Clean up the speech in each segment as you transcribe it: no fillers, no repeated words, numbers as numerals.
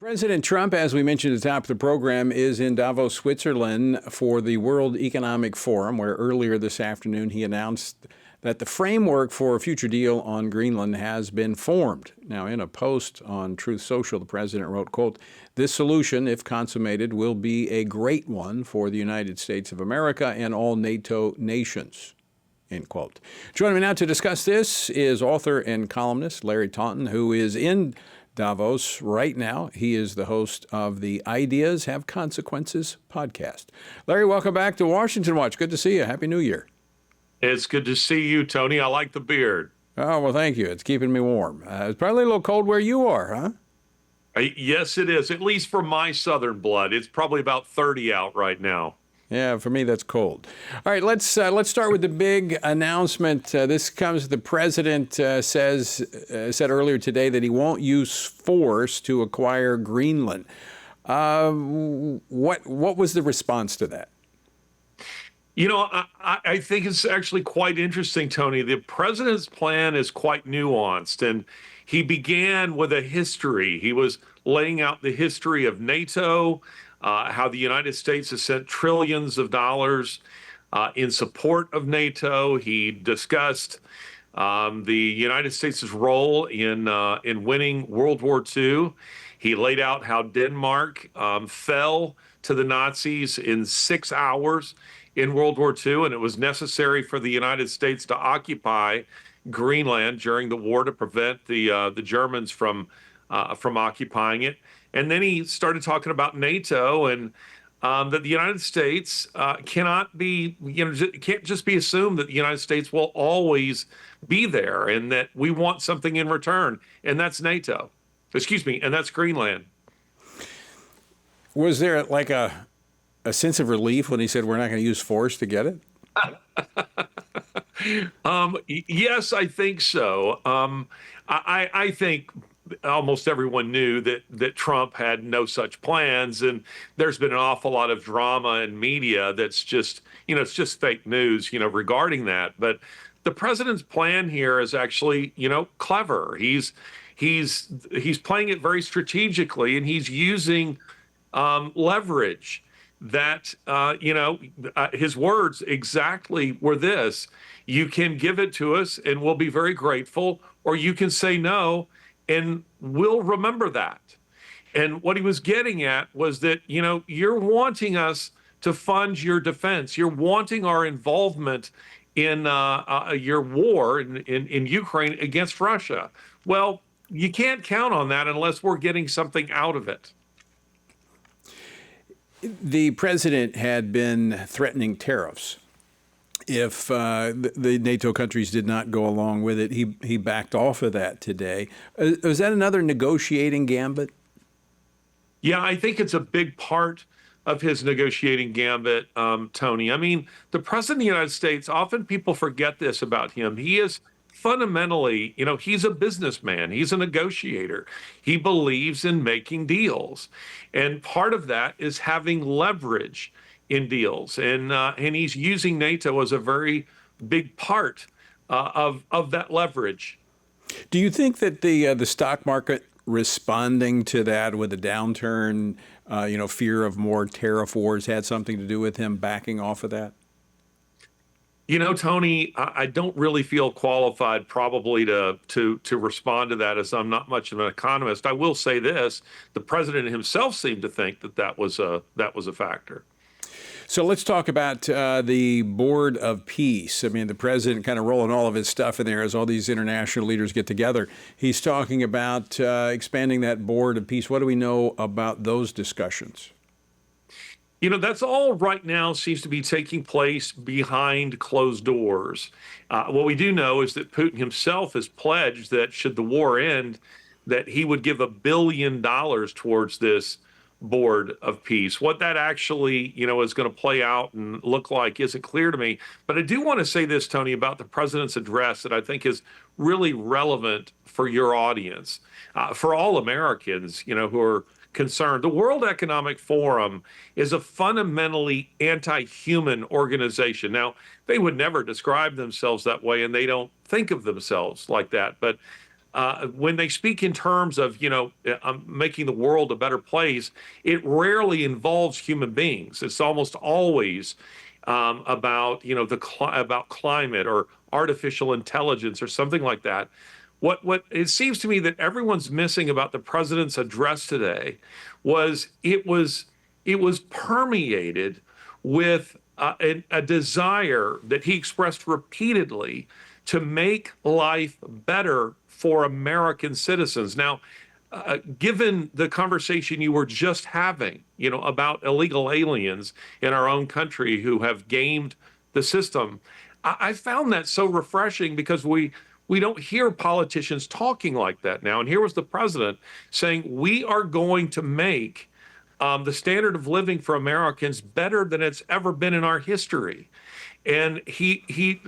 President Trump, as we mentioned at the top of the program, is in Davos, Switzerland for the World Economic Forum, where earlier this afternoon he announced that the framework for a future deal on Greenland has been formed. Now, in a post on Truth Social, the president wrote, quote, "This solution, if consummated, will be a great one for the United States of America and all NATO nations." End quote. Joining me now to discuss this is author and columnist Larry Taunton, who is in Davos right now. He is the host of the Ideas Have Consequences podcast. Larry, welcome back to Washington Watch. Good to see you. Happy New Year. It's good to see you, Tony. I like the beard. Oh, well, thank you. It's keeping me warm. It's probably a little cold where you are, huh? Yes, it is, at least for my southern blood. It's probably about 30 out right now. Yeah, for me, that's cold. All right, let's start with the big announcement. This comes, the president said earlier today that he won't use force to acquire Greenland. What was the response to that? You know, I think it's actually quite interesting, Tony. The president's plan is quite nuanced, and he began with a history. He was laying out the history of NATO, how the United States has sent trillions of dollars in support of NATO. He discussed the United States' role in winning World War II. He laid out how Denmark fell to the Nazis in 6 hours in World War II, and it was necessary for the United States to occupy Greenland during the war to prevent the Germans from occupying it. And then he started talking about NATO and that the United States cannot be, it can't just be assumed that the United States will always be there, and that we want something in return, and that's NATO. Excuse me, and that's Greenland. Was there like a sense of relief when he said we're not going to use force to get it? Yes, I think so. I think almost everyone knew that Trump had no such plans, and there's been an awful lot of drama in media that's just, it's just fake news, regarding that. But the president's plan here is actually, clever. He's playing it very strategically, and he's using leverage that, his words exactly were this: you can give it to us and we'll be very grateful, or you can say no and we'll remember that. And what he was getting at was that, you're wanting us to fund your defense. You're wanting our involvement in your war in Ukraine against Russia. Well, you can't count on that unless we're getting something out of it. The president had been threatening tariffs if the NATO countries did not go along with it. He backed off of that today. Was that another negotiating gambit? Yeah, I think it's a big part of his negotiating gambit, Tony. I mean, the president of the United States, often people forget this about him. He is fundamentally, he's a businessman. He's a negotiator. He believes in making deals. And part of that is having leverage in deals. And he's using NATO as a very big part of that leverage. Do you think that the stock market responding to that with a downturn, fear of more tariff wars, had something to do with him backing off of that? Tony, I don't really feel qualified probably to respond to that, as I'm not much of an economist. I will say this: the president himself seemed to think that was a factor. So let's talk about the Board of Peace. I mean, the president kind of rolling all of his stuff in there as all these international leaders get together. He's talking about expanding that Board of Peace. What do we know about those discussions? That's all right now seems to be taking place behind closed doors. What we do know is that Putin himself has pledged that should the war end, that he would give $1 billion towards this Board of Peace. What that actually, is going to play out and look like isn't clear to me. But I do want to say this, Tony, about the president's address that I think is really relevant for your audience, for all Americans, who are concerned. The World Economic Forum is a fundamentally anti-human organization. Now, they would never describe themselves that way, and they don't think of themselves like that. But when they speak in terms of, making the world a better place, it rarely involves human beings. It's almost always about, about climate or artificial intelligence or something like that. What it seems to me that everyone's missing about the president's address today was it was permeated with a desire that he expressed repeatedly to make life better for American citizens. Now, given the conversation you were just having, about illegal aliens in our own country who have gamed the system, I found that so refreshing because we don't hear politicians talking like that now. And here was the president saying, we are going to make the standard of living for Americans better than it's ever been in our history. And he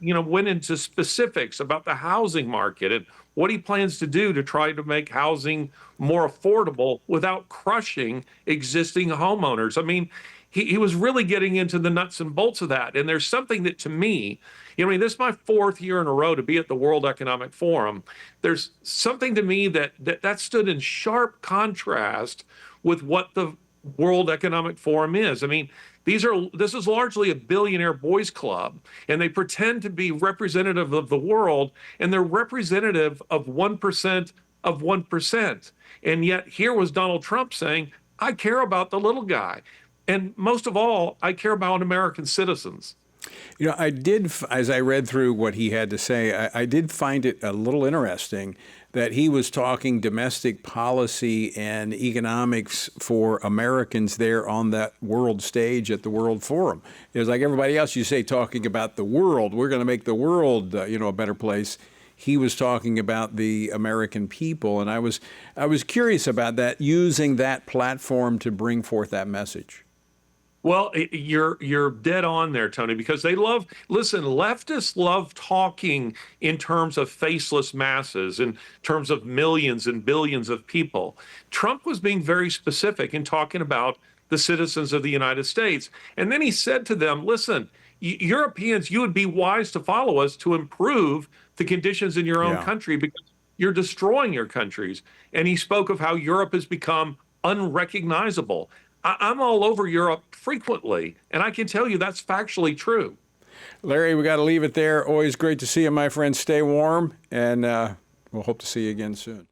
went into specifics about the housing market and what he plans to do to try to make housing more affordable without crushing existing homeowners. I mean, he was really getting into the nuts and bolts of that. And there's something that, to me, this is my fourth year in a row to be at the World Economic Forum. There's something to me that stood in sharp contrast with what the World Economic Forum is. I mean, this is largely a billionaire boys club, and they pretend to be representative of the world, and they're representative of 1% of 1%. And yet here was Donald Trump saying, I care about the little guy. And most of all, I care about American citizens. I did, as I read through what he had to say, I did find it a little interesting that he was talking domestic policy and economics for Americans there on that world stage at the World Forum. It was like everybody else, you say, talking about the world. We're going to make the world, a better place. He was talking about the American people. And I was curious about that, using that platform to bring forth that message. Well, you're dead on there, Tony, because leftists love talking in terms of faceless masses, in terms of millions and billions of people. Trump was being very specific in talking about the citizens of the United States. And then he said to them, listen, Europeans, you would be wise to follow us to improve the conditions in your own country because you're destroying your countries. And he spoke of how Europe has become unrecognizable. I'm all over Europe frequently, and I can tell you that's factually true. Larry, we got to leave it there. Always great to see you, my friend. Stay warm, and we'll hope to see you again soon.